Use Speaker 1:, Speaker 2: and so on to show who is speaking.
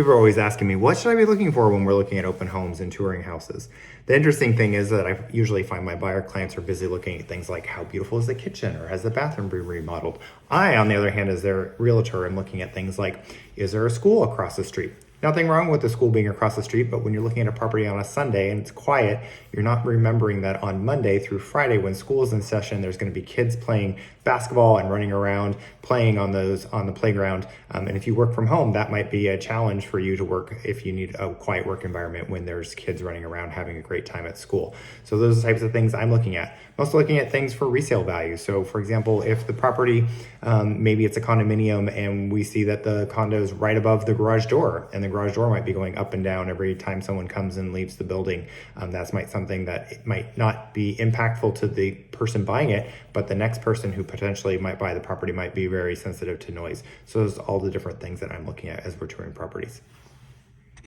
Speaker 1: People are always asking me, what should I be looking for when we're looking at open homes and touring houses? The interesting thing is that I usually find my buyer clients are busy looking at things like how beautiful is the kitchen or has the bathroom been remodeled. I, on the other hand, as their realtor, am looking at things like, is there a school across the street? Nothing wrong with the school being across the street, but when you're looking at a property on a Sunday and it's quiet, you're not remembering that on Monday through Friday when school is in session, there's going to be kids playing basketball and running around, playing on the playground. And if you work from home, that might be a challenge for you to work if you need a quiet work environment when there's kids running around having a great time at school. So those are the types of things I'm looking at. I'm also looking at things for resale value. So for example, if the property, maybe it's a condominium and we see that the condo is right above the garage door and the garage door might be going up and down every time someone comes and leaves the building. That's something that it might not be impactful to the person buying it, but the next person who potentially might buy the property might be very sensitive to noise. So those are all the different things that I'm looking at as we're touring properties.